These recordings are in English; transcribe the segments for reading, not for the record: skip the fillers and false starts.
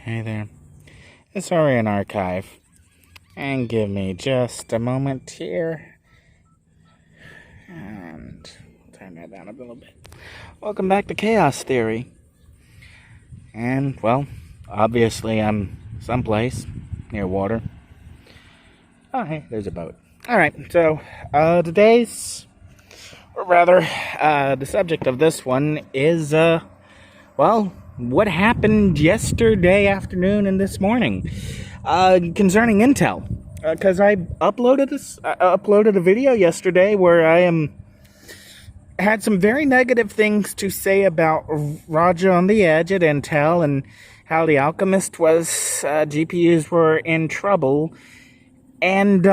Hey there, it's Orion Archive, and give me just a moment here, and turn that down a little bit. Welcome back to Chaos Theory, and, well, obviously I'm someplace near water. Oh, hey, there's a boat. Alright, so, today's, or rather, the subject of this one is, well, what happened yesterday afternoon and this morning concerning Intel. Because I uploaded a video yesterday where I had some very negative things to say about Raja on the Edge at Intel and how the Alchemist was GPUs were in trouble. And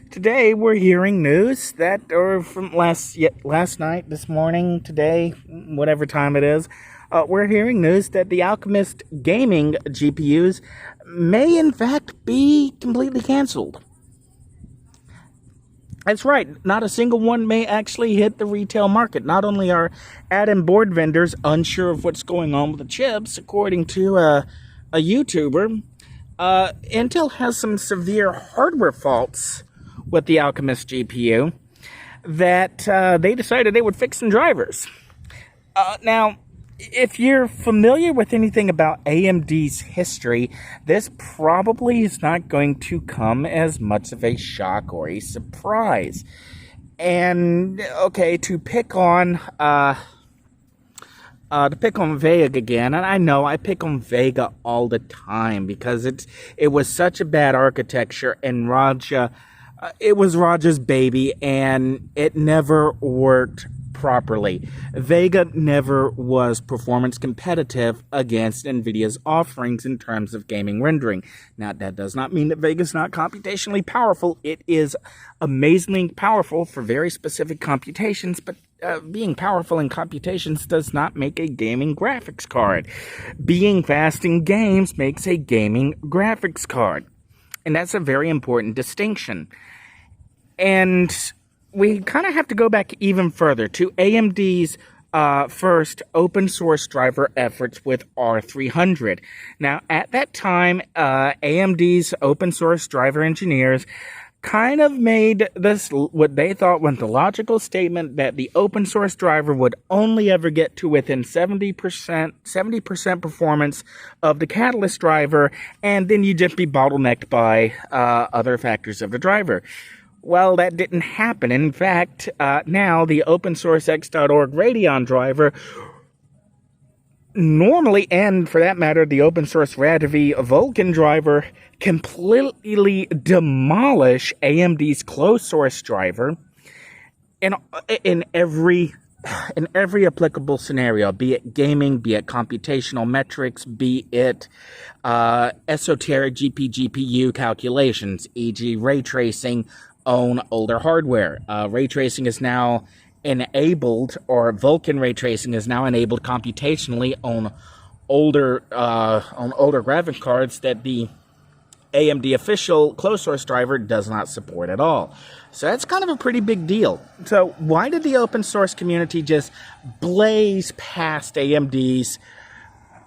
today we're hearing news that, or from last night, this morning, today, whatever time it is, we're hearing news that the Alchemist gaming GPUs may in fact be completely canceled. That's right, not a single one may actually hit the retail market. Not only are add-in board vendors unsure of what's going on with the chips, according to a YouTuber, Intel has some severe hardware faults with the Alchemist GPU that they decided they would fix in drivers. Now, if you're familiar with anything about AMD's history, this probably is not going to come as much of a shock or a surprise. And, okay, to pick on Vega again, and I know I pick on Vega all the time because it was such a bad architecture, and Raja, it was Raja's baby, and it never worked properly. Vega never was performance competitive against NVIDIA's offerings in terms of gaming rendering. Now, that does not mean that Vega's not computationally powerful. It is amazingly powerful for very specific computations, but being powerful in computations does not make a gaming graphics card. Being fast in games makes a gaming graphics card. And that's a very important distinction. And we kind of have to go back even further to AMD's first open source driver efforts with R300. Now, at that time, AMD's open source driver engineers kind of made this what they thought was the logical statement that the open source driver would only ever get to within 70% performance of the Catalyst driver, and then you'd just be bottlenecked by other factors of the driver. Well, that didn't happen. In fact, now the OpenSourceX.org Radeon driver normally, and for that matter, the open source Radvi Vulkan driver completely demolish AMD's closed source driver in every applicable scenario, be it gaming, be it computational metrics, be it esoteric GPU calculations, e.g. ray tracing on older hardware. Ray tracing is now enabled, or Vulkan ray tracing is now enabled computationally on older graphic cards that the AMD official closed source driver does not support at all. So that's kind of a pretty big deal. So why did the open source community just blaze past AMD's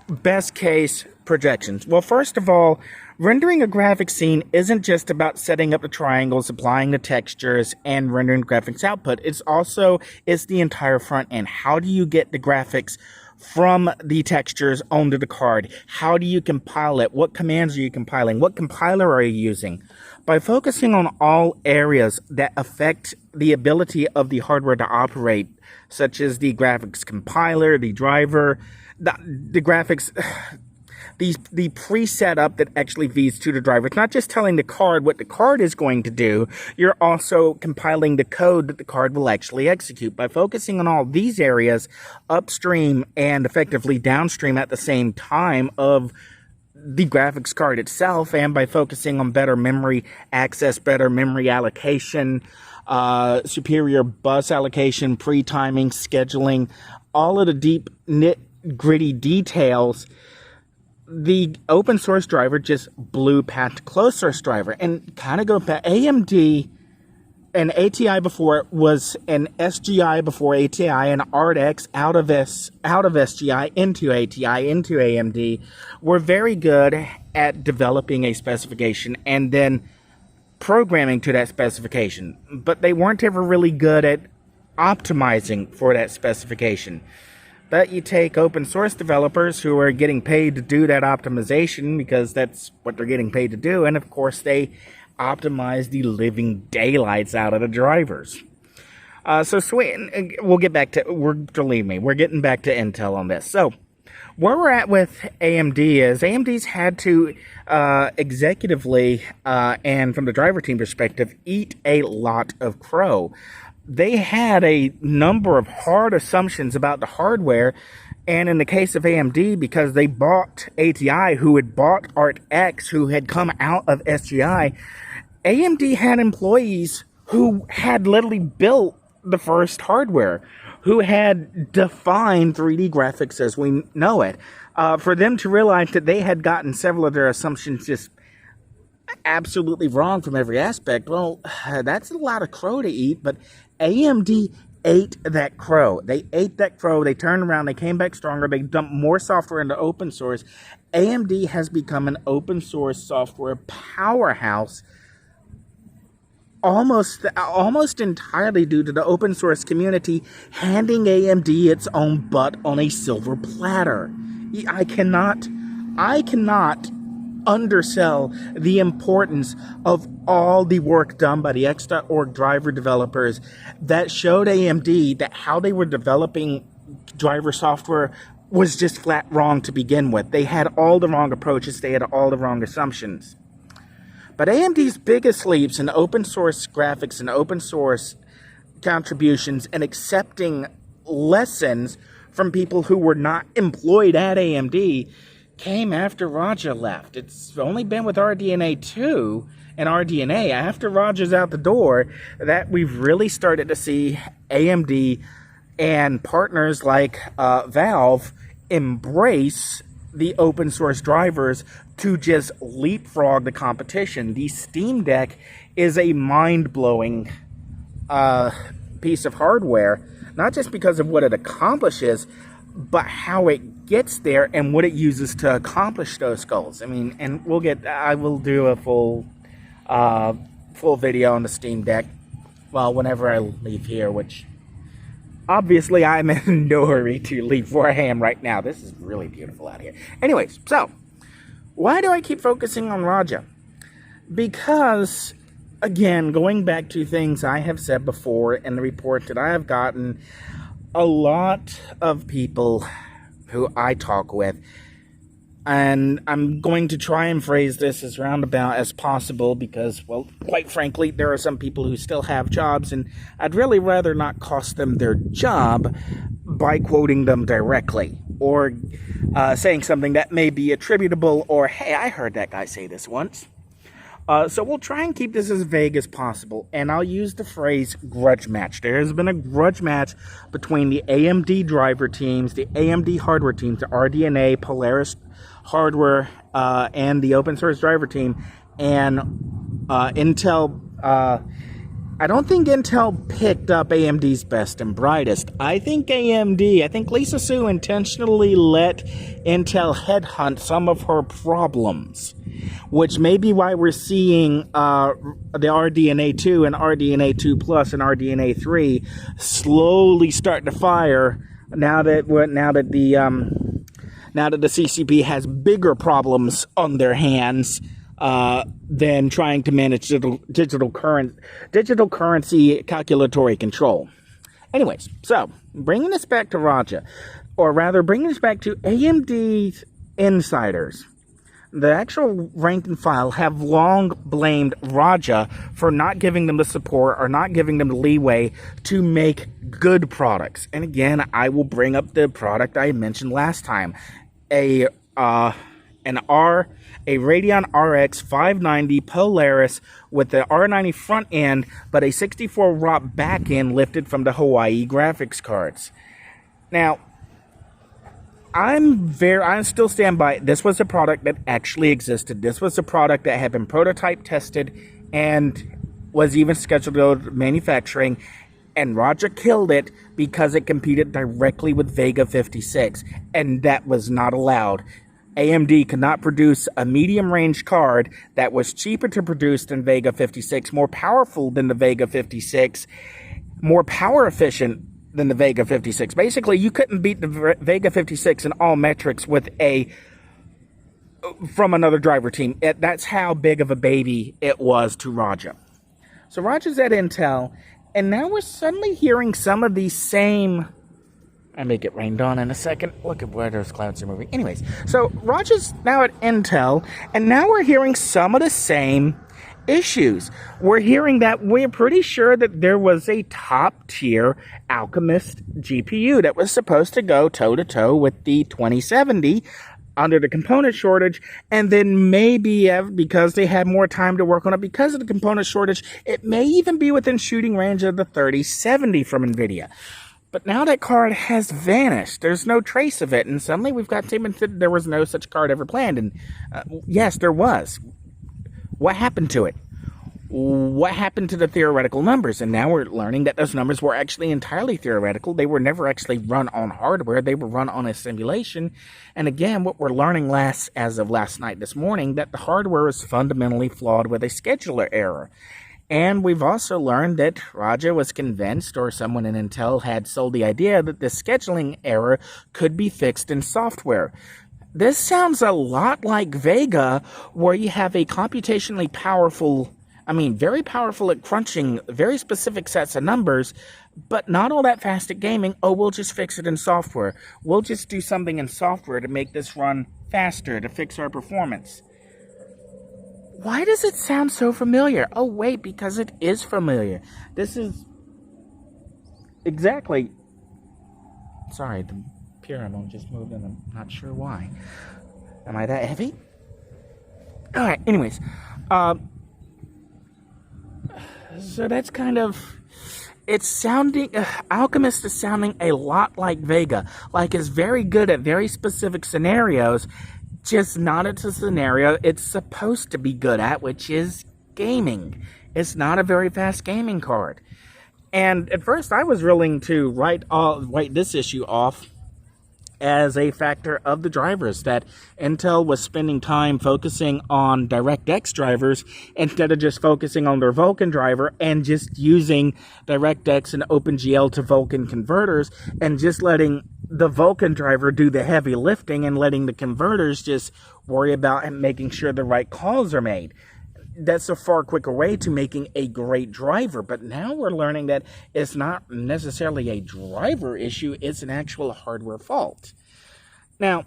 best case projections? Well, first of all, rendering a graphic scene isn't just about setting up the triangles, applying the textures, and rendering graphics output. It's the entire front end. How do you get the graphics from the textures onto the card? How do you compile it? What commands are you compiling? What compiler are you using? By focusing on all areas that affect the ability of the hardware to operate, such as the graphics compiler, the driver, the graphics, the pre-setup that actually feeds to the driver. It's not just telling the card what the card is going to do. You're also compiling the code that the card will actually execute. By focusing on all these areas upstream and effectively downstream at the same time of the graphics card itself, and by focusing on better memory access, better memory allocation, superior bus allocation, pre-timing, scheduling, all of the deep nit-gritty details, the open source driver just blew past closed source driver. And kind of go back, AMD an ATI before it was an SGI before ATI, and ARTX out of SGI into ATI into AMD, were very good at developing a specification and then programming to that specification, but they weren't ever really good at optimizing for that specification. But you take open source developers who are getting paid to do that optimization because that's what they're getting paid to do, and of course they optimize the living daylights out of the drivers. So we'll get back to, believe me, we're getting back to Intel on this. So where we're at with AMD is AMD's had to executively and from the driver team perspective eat a lot of crow. They had a number of hard assumptions about the hardware, and in the case of AMD, because they bought ATI, who had bought ARTX, who had come out of SGI, AMD had employees who had literally built the first hardware, who had defined 3D graphics as we know it. For them to realize that they had gotten several of their assumptions just absolutely wrong from every aspect, well, that's a lot of crow to eat, but AMD ate that crow. They ate that crow. They turned around. They came back stronger. They dumped more software into open source. AMD has become an open source software powerhouse almost entirely due to the open source community handing AMD its own butt on a silver platter. I cannot undersell the importance of all the work done by the X.org driver developers that showed AMD that how they were developing driver software was just flat wrong to begin with. They had all the wrong approaches. They had all the wrong assumptions. But AMD's biggest leaps in open source graphics and open source contributions and accepting lessons from people who were not employed at AMD came after Raja left. It's only been with RDNA 2 and RDNA after Raja's out the door that we've really started to see AMD and partners like Valve embrace the open source drivers to just leapfrog the competition. The Steam Deck is a mind-blowing piece of hardware, not just because of what it accomplishes, but how it gets there and what it uses to accomplish those goals. I mean, and I will do a full video on the Steam Deck, well, whenever I leave here, which obviously I'm in no hurry to leave where I am right now. This is really beautiful out here. Anyways, so why do I keep focusing on Raja? Because, again, going back to things I have said before in the report that I have gotten, a lot of people who I talk with, and I'm going to try and phrase this as roundabout as possible because, well, quite frankly, there are some people who still have jobs, and I'd really rather not cost them their job by quoting them directly or saying something that may be attributable or, hey, I heard that guy say this once. So we'll try and keep this as vague as possible, and I'll use the phrase grudge match. There has been a grudge match between the AMD driver teams, the AMD hardware teams, the RDNA, Polaris hardware, and the open source driver team, and Intel. I don't think Intel picked up AMD's best and brightest. I think Lisa Su intentionally let Intel headhunt some of her problems, which may be why we're seeing the RDNA 2 and RDNA 2 Plus and RDNA 3 slowly start to fire now that the CCP has bigger problems on their hands than trying to manage digital currency calculatory control. Anyways, so bringing us back to Raja, or rather bringing us back to AMD's insiders. The actual rank and file have long blamed Raja for not giving them the support or not giving them the leeway to make good products. And again, I will bring up the product I mentioned last time. A Radeon RX 590 Polaris with the R90 front end, but a 64 watt back end lifted from the Hawaii graphics cards. Now, I still stand by it. This was a product that actually existed. This was a product that had been prototype tested, and was even scheduled to go to manufacturing, and Raja killed it because it competed directly with Vega 56, and that was not allowed. AMD could not produce a medium-range card that was cheaper to produce than Vega 56, more powerful than the Vega 56, more power efficient than the Vega 56. Basically, you couldn't beat the Vega 56 in all metrics from another driver team. That's how big of a baby it was to Raja. So Raja's at Intel, and now we're suddenly hearing some of these same... I may get rained on in a second. Look at where those clouds are moving. Anyways, so Raja's now at Intel, and now we're hearing some of the same issues. We're hearing that we're pretty sure that there was a top-tier Alchemist GPU that was supposed to go toe-to-toe with the 2070 under the component shortage, and then maybe because they had more time to work on it because of the component shortage, it may even be within shooting range of the 3070 from NVIDIA. But now that card has vanished. There's no trace of it, and suddenly we've got statements that there was no such card ever planned, and yes, there was. What happened to it? What happened to the theoretical numbers? And now we're learning that those numbers were actually entirely theoretical. They were never actually run on hardware. They were run on a simulation. And again, what we're learning as of last night, this morning, that the hardware is fundamentally flawed with a scheduler error. And we've also learned that Raja was convinced, or someone in Intel had sold the idea, that this scheduling error could be fixed in software. This sounds a lot like Vega, where you have a computationally powerful, very powerful at crunching very specific sets of numbers, but not all that fast at gaming. Oh, we'll just fix it in software. We'll just do something in software to make this run faster, to fix our performance. Why does it sound so familiar? Oh, wait, because it is familiar. This is exactly... Sorry, the pyramid just moved and I'm not sure why. Am I that heavy? Alright, anyways. So that's kind of... It's sounding... Alchemist is sounding a lot like Vega. Like it's very good at very specific scenarios, just not at the scenario it's supposed to be good at, which is gaming. It's not a very fast gaming card. And at first I was willing to write this issue off as a factor of the drivers, that Intel was spending time focusing on DirectX drivers instead of just focusing on their Vulkan driver and just using DirectX and OpenGL to Vulkan converters and just letting the Vulkan driver do the heavy lifting and letting the converters just worry about and making sure the right calls are made. That's a far quicker way to making a great driver. But now we're learning that it's not necessarily a driver issue, it's an actual hardware fault. Now,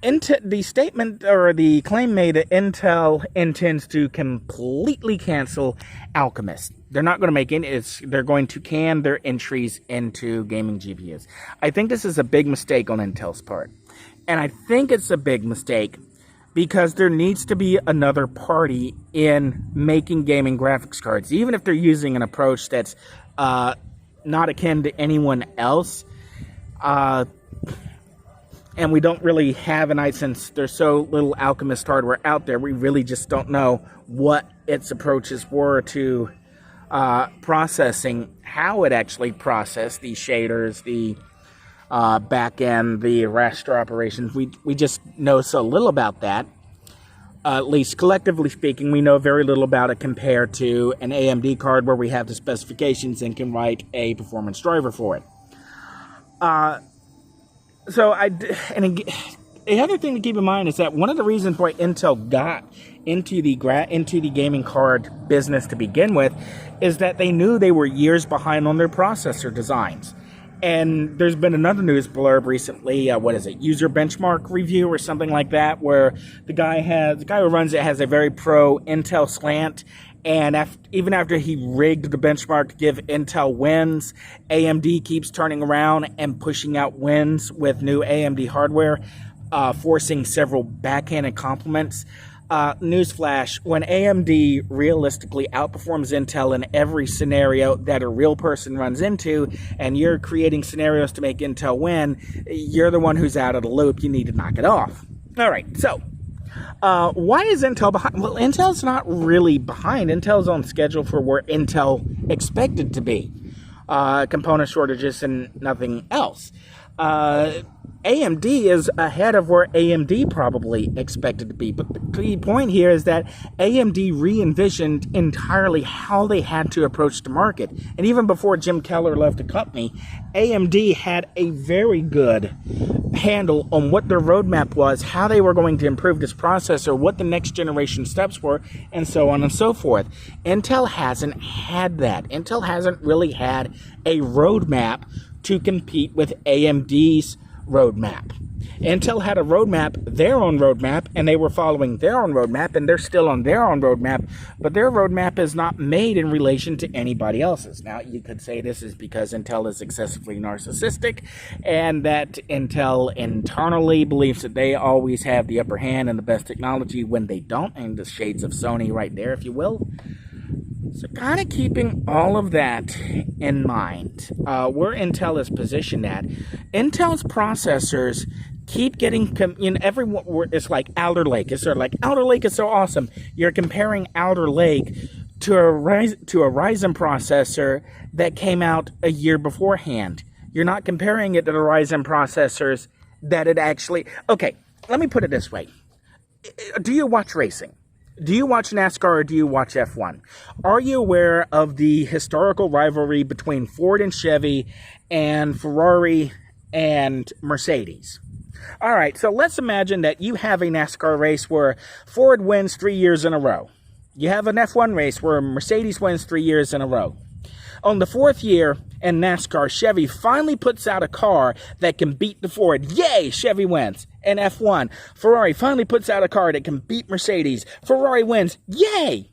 the statement or the claim made that Intel intends to completely cancel Alchemist. They're not going to make it. They're going to can their entries into gaming GPUs. I think this is a big mistake on Intel's part. And I think it's a big mistake because there needs to be another party in making gaming graphics cards. Even if they're using an approach that's not akin to anyone else. And we don't really have an idea, since there's so little Alchemist hardware out there, we really just don't know what its approaches were to processing, how it actually processed these shaders, the back end, the raster operations. We just know so little about that. At least collectively speaking, we know very little about it compared to an AMD card where we have the specifications and can write a performance driver for it. The other thing to keep in mind is that one of the reasons why Intel got into the gaming card business to begin with is that they knew they were years behind on their processor designs. And there's been another news blurb recently, user benchmark review or something like that, where the guy who runs it has a very pro Intel slant, and even after he rigged the benchmark to give Intel wins, AMD keeps turning around and pushing out wins with new AMD hardware, forcing several backhanded compliments. Newsflash, when AMD realistically outperforms Intel in every scenario that a real person runs into, and you're creating scenarios to make Intel win, you're the one who's out of the loop. You need to knock it off. All right, so Why is Intel behind? Well, Intel's not really behind. Intel's on schedule for where Intel expected to be. Component shortages and nothing else. AMD is ahead of where AMD probably expected to be. But the key point here is that AMD re-envisioned entirely how they had to approach the market. And even before Jim Keller left the company, AMD had a very good handle on what their roadmap was, how they were going to improve this processor, what the next generation steps were, and so on and so forth. Intel hasn't had that. Intel hasn't really had a roadmap to compete with AMD's roadmap. Intel had a roadmap, their own roadmap, and they were following their own roadmap, and they're still on their own roadmap, but their roadmap is not made in relation to anybody else's. Now, you could say this is because Intel is excessively narcissistic, and that Intel internally believes that they always have the upper hand and the best technology when they don't, and the shades of Sony right there, if you will. So kind of keeping all of that in mind, where Intel is positioned at, Intel's processors keep getting, everyone, it's like Alder Lake. It's sort of like, Alder Lake is so awesome. You're comparing Alder Lake to a Ryzen processor that came out a year beforehand. You're not comparing it to the Ryzen processors that it actually, okay, let me put it this way. Do you watch racing? Do you watch NASCAR or do you watch F1? Are you aware of the historical rivalry between Ford and Chevy and Ferrari and Mercedes? All right, so let's imagine that you have a NASCAR race where Ford wins 3 years in a row. You have an F1 race where Mercedes wins 3 years in a row. On the fourth year in NASCAR, Chevy finally puts out a car that can beat the Ford. Yay, Chevy wins. In F1, Ferrari finally puts out a car that can beat Mercedes. Ferrari wins. Yay!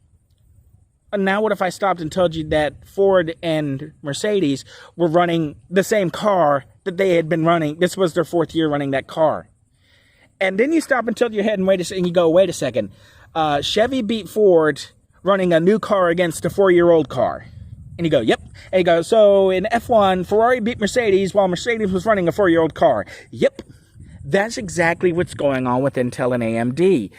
And now what if I stopped and told you that Ford and Mercedes were running the same car that they had been running? This was their fourth year running that car. And then you stop and tilt your head and you go, wait a second. Chevy beat Ford running a new car against a 4-year-old car. And you go, yep. And you go, so in F1, Ferrari beat Mercedes while Mercedes was running a 4-year-old car. Yep. That's exactly what's going on with Intel and AMD.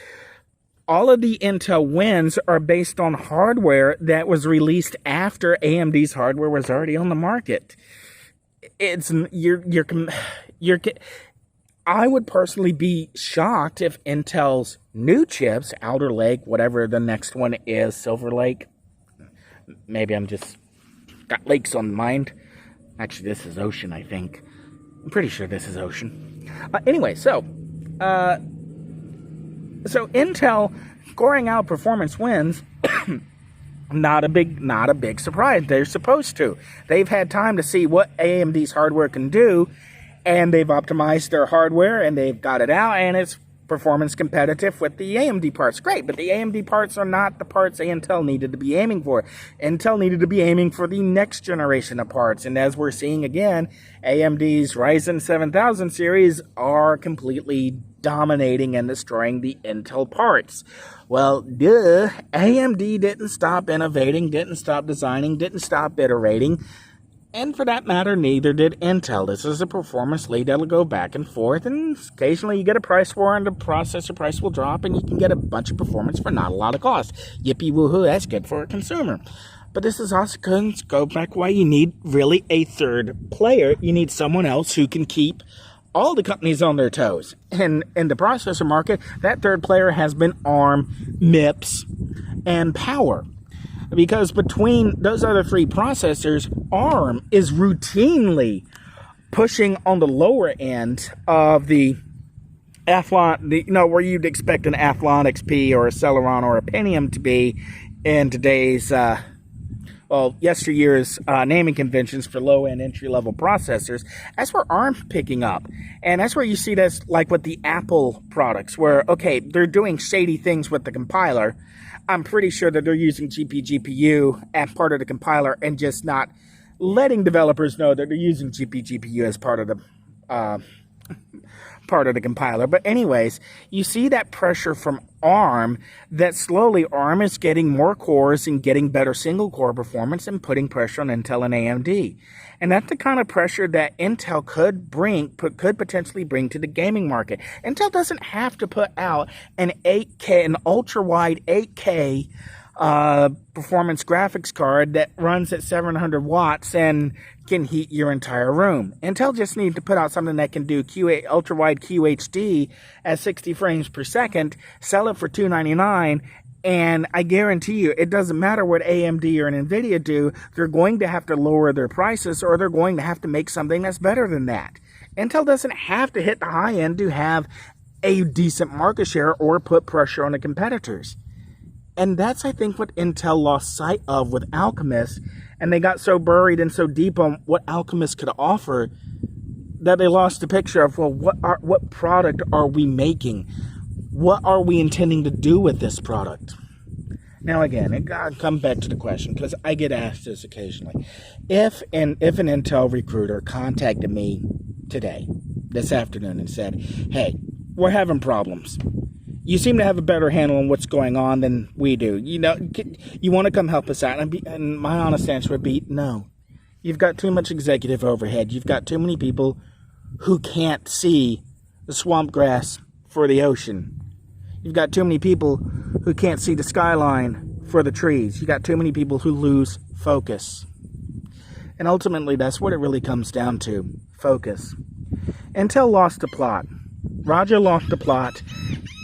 All of the Intel wins are based on hardware that was released after AMD's hardware was already on the market. I would personally be shocked if Intel's new chips, Alder Lake, whatever the next one is, Silver Lake. Maybe I'm just got lakes on mind. Actually, this is Ocean, I think. I'm pretty sure this is Ocean. Anyway, so Intel scoring out performance wins, not a big surprise. They're supposed to. They've had time to see what AMD's hardware can do, and they've optimized their hardware, and they've got it out, and it's performance competitive with the AMD parts. Great, but the AMD parts are not the parts Intel needed to be aiming for. Intel needed to be aiming for the next generation of parts, and as we're seeing again, AMD's Ryzen 7000 series are completely dominating and destroying the Intel parts. Well, duh, AMD didn't stop innovating, didn't stop designing, didn't stop iterating. And for that matter, neither did Intel. This is a performance lead that'll go back and forth, and occasionally you get a price war and the processor price will drop, and you can get a bunch of performance for not a lot of cost. Yippee woohoo, that's good for a consumer. But this is also going to go back why you need really a third player. You need someone else who can keep all the companies on their toes. And in the processor market, that third player has been ARM, MIPS, and Power. Because between those other three processors, ARM is routinely pushing on the lower end of the Athlon, where you'd expect an Athlon XP or a Celeron or a Pentium to be in today's, yesteryear's naming conventions for low-end entry-level processors. That's where ARM's picking up. And that's where you see this, like with the Apple products, where, okay, they're doing shady things with the compiler. I'm pretty sure that they're using GPGPU as part of the compiler and just not letting developers know that they're using GPGPU as part of part of the compiler. But anyways, you see that pressure from ARM, that slowly ARM is getting more cores and getting better single core performance and putting pressure on Intel and AMD. And that's the kind of pressure that Intel could potentially bring to the gaming market. Intel doesn't have to put out an ultra-wide 8K performance graphics card that runs at 700 watts and can heat your entire room. Intel just needs to put out something that can do ultra-wide QHD at 60 frames per second, sell it for $299, and I guarantee you, it doesn't matter what AMD or NVIDIA do, they're going to have to lower their prices or they're going to have to make something that's better than that. Intel doesn't have to hit the high end to have a decent market share or put pressure on the competitors. And that's, I think, what Intel lost sight of with Alchemist, and they got so buried and so deep on what Alchemist could offer that they lost the picture of, well, what product are we making? What are we intending to do with this product? Now, again, it got to come back to the question, because I get asked this occasionally. If an Intel recruiter contacted me today, this afternoon, and said, hey, we're having problems. You seem to have a better handle on what's going on than we do. You know, you want to come help us out? And my honest answer would be no. You've got too much executive overhead. You've got too many people who can't see the swamp grass for the ocean. You've got too many people who can't see the skyline for the trees. You've got too many people who lose focus. And ultimately, that's what it really comes down to, focus. Intel lost the plot. Raja lost the plot.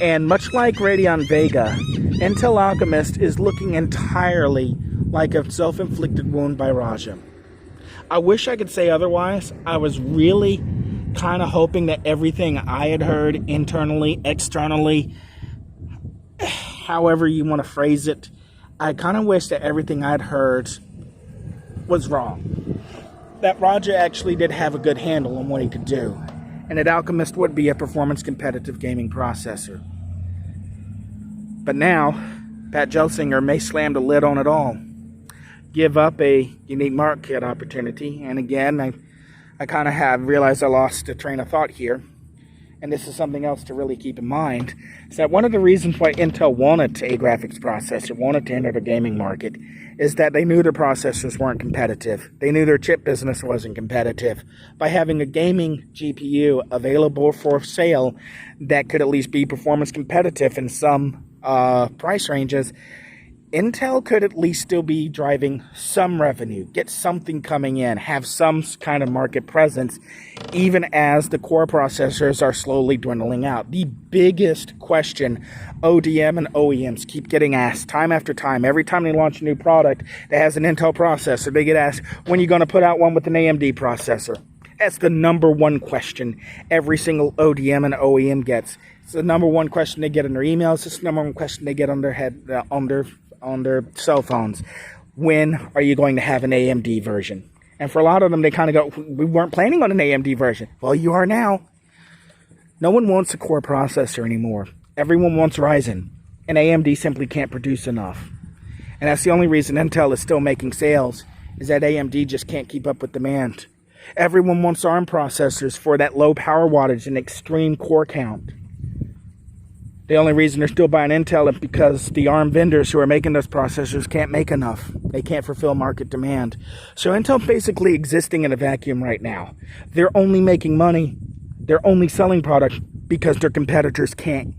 And much like Radeon Vega, Intel Alchemist is looking entirely like a self-inflicted wound by Raja. I wish I could say otherwise. I was really kind of hoping that everything I had heard internally, externally, however you want to phrase it, I kind of wish that everything I'd heard was wrong. That Raja actually did have a good handle on what he could do, and that Alchemist would be a performance competitive gaming processor. But now, Pat Gelsinger may slam the lid on it all, give up a unique market opportunity, and again, I kind of have realized I lost a train of thought here, and this is something else to really keep in mind, is that one of the reasons why Intel wanted a graphics processor, wanted to enter the gaming market, is that they knew their processors weren't competitive. They knew their chip business wasn't competitive. By having a gaming GPU available for sale that could at least be performance competitive in some price ranges, Intel could at least still be driving some revenue, get something coming in, have some kind of market presence, even as the core processors are slowly dwindling out. The biggest question ODM and OEMs keep getting asked time after time, every time they launch a new product that has an Intel processor, they get asked, when are you going to put out one with an AMD processor? That's the number one question every single ODM and OEM gets. It's the number one question they get in their emails. It's the number one question they get on their cell phones. When are you going to have an AMD version? And for a lot of them, they kind of go, we weren't planning on an AMD version. Well, you are now. No one wants a core processor anymore. Everyone wants Ryzen. And AMD simply can't produce enough. And that's the only reason Intel is still making sales, is that AMD just can't keep up with demand. Everyone wants ARM processors for that low power wattage and extreme core count. The only reason they're still buying Intel is because the ARM vendors who are making those processors can't make enough. They can't fulfill market demand. So Intel's basically existing in a vacuum right now. They're only making money. They're only selling product because their competitors cannot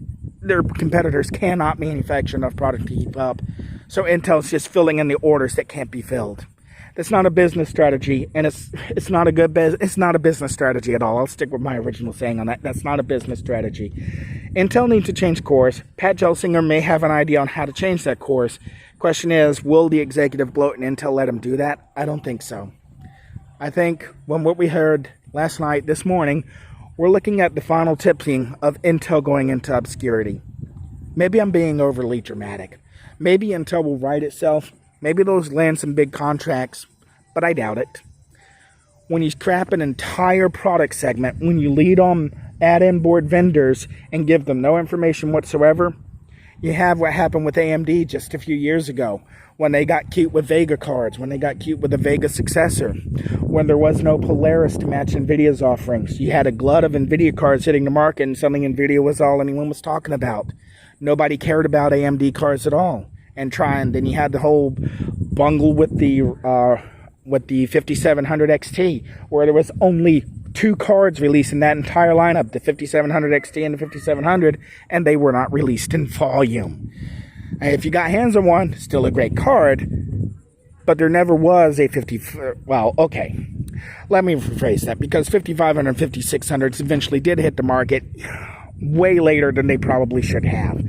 manufacture enough product to keep up. So Intel's just filling in the orders that can't be filled. That's not a business strategy, and it's not a business strategy at all. I'll stick with my original saying on that. That's not a business strategy. Intel needs to change course. Pat Gelsinger may have an idea on how to change that course. Question is, will the executive bloat in Intel let him do that? I don't think so. I think when what we heard last night, this morning, we're looking at the final tipping of Intel going into obscurity. Maybe I'm being overly dramatic. Maybe Intel will right itself. Maybe they'll land some big contracts, but I doubt it. When you scrap an entire product segment, when you lead on add-in board vendors and give them no information whatsoever, You have what happened with AMD just a few years ago when they got cute with Vega cards, when they got cute with the Vega successor, when there was no Polaris to match NVIDIA's offerings. You had a glut of NVIDIA cards hitting the market, and suddenly NVIDIA was all anyone was talking about. Nobody cared about AMD cards at all. And then you had the whole bungle with the 5700 XT, where there was only 2 cards released in that entire lineup, the 5700 XT and the 5700, and they were not released in volume. And if you got hands on one, still a great card, but there never was a well, okay, let me rephrase that, because 5500 and 5600s eventually did hit the market way later than they probably should have,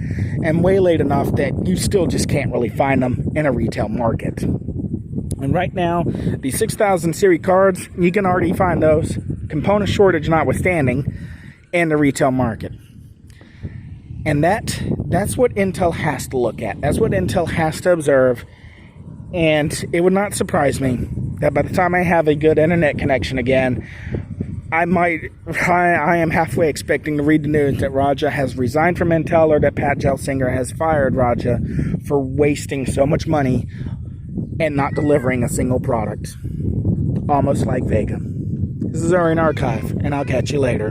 and way late enough that you still just can't really find them in a retail market. And right now, the 6000 series cards, you can already find those, component shortage notwithstanding, in the retail market. And that's what Intel has to look at. That's what Intel has to observe. And it would not surprise me that by the time I have a good internet connection again, I am halfway expecting to read the news that Raja has resigned from Intel, or that Pat Gelsinger has fired Raja for wasting so much money and not delivering a single product. Almost like Vega. This is Orion Archive, and I'll catch you later.